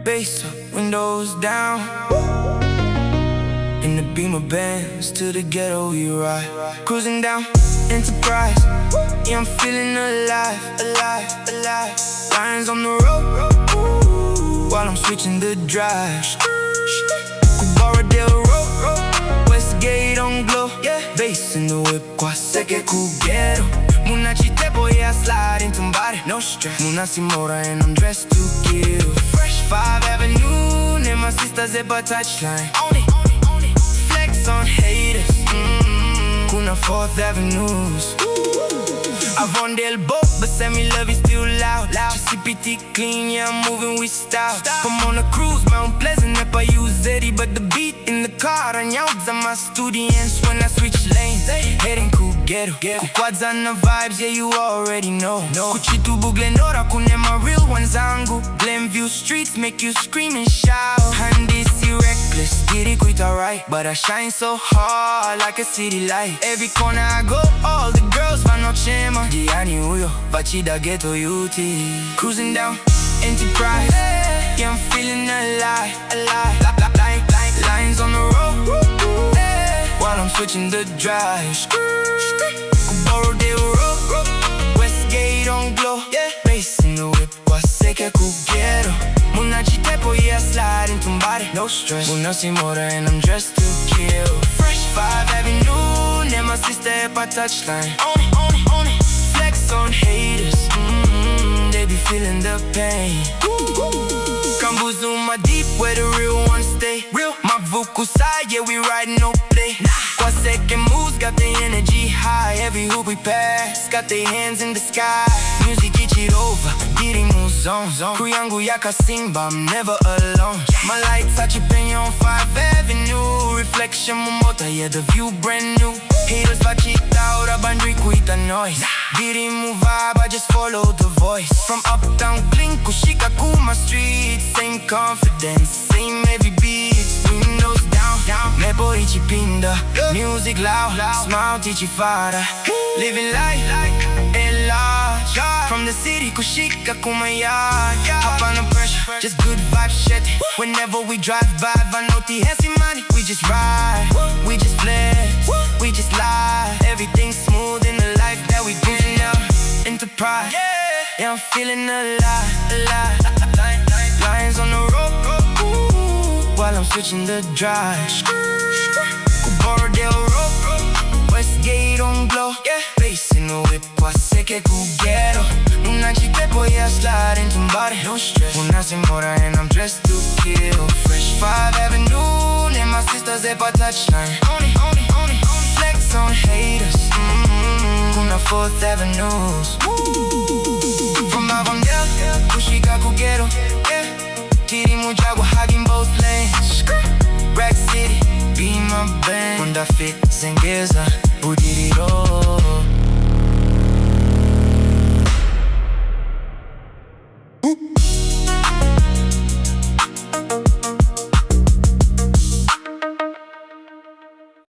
Bass up, windows down. In the Beamer Benz to the ghetto we ride. Cruising down Enterprise. Yeah, I'm feeling alive, alive, alive. Lions on the road while I'm switching the drive. Harare road, Westgate on glow. Bass in the whip, quase que cuguero. Muna chite boy, I slide into body, no stress. Muna Simora and I'm dressed to kill. Fresh 5 Avenue, name my sister's at a touchline. Flex on haters, Kuna 4th Avenues. Avant del boat, but send me love is still loud. CPT clean, yeah, I'm moving with style. I'm on a cruise, Mount Pleasant, if I use Eddie. But the beat in the car, ranyaudza my studians when I switch lanes. Heading Kugero, kukwadza na vibes, yeah, you already know. Kuchitu Buglenora, kunema real ones zangu. Glenview streets make you scream and shout. Handisi reckless, giddy quit alright. But I shine so hard like a city light. Every corner I go, all the girls vanochema. Gianni Uyo, Vachida Ghetto UT. Cruising down Enterprise, yeah, I'm feeling alive, alive. Lines on the road while I'm switching the drive. Harare road, Westgate on glow. Bass in the whip, quase que cuguero. Muna chite boy, I slide into body, no stress. Muna Simora and I'm dressed to kill. Fresh 5 Avenue, near my sister at a touchline. On it. Flex on haters, they be feeling the pain. Kambuzuma deep where the real ones stay. My vocal side, yeah, we riding no play. Quase que moves got the energy high. Every hoop we pass got their hands in the sky. Music get it over, getting moves on. Crew yangu yaka simba, I'm never alone. My lights are chipping on 5 Avenue. Reflection mumota, yeah, the view brand new. Haters vachita out, abandri kuita noise. Getting vibe, I just follow the voice. From uptown Clean, Kushika, Kuma Street. Same confidence, same heavy beats. Windows down, Mepo ichipinda. Music loud, smile tichifara. Living life, and large. From the city, Kushika, Kumaya. Hop on the pressure, just good vibes, shit. Whenever we drive by, Vanoti, Hansi money. We just ride, we just flex, we just lie. Everything's smooth in the life that we do now. Enterprise, yeah, I'm feeling alive, alive. Lions on the road while I'm switching the drive. Harare road, Westgate on glow. Bass in the whip, quase que cuguero. Muna chite boy, I slide into body, no stress. Muna Simora and I'm dressed to kill. Fresh 5 Avenue, near my sister's at a touchline. On it. Flex on haters, Kuna 4th Avenues. From Avondale, Kushika Kugero, Tiri Mujagwa hugging both lanes. Rack City, be my band. Honda Fit, Zengeza, Budiri Road.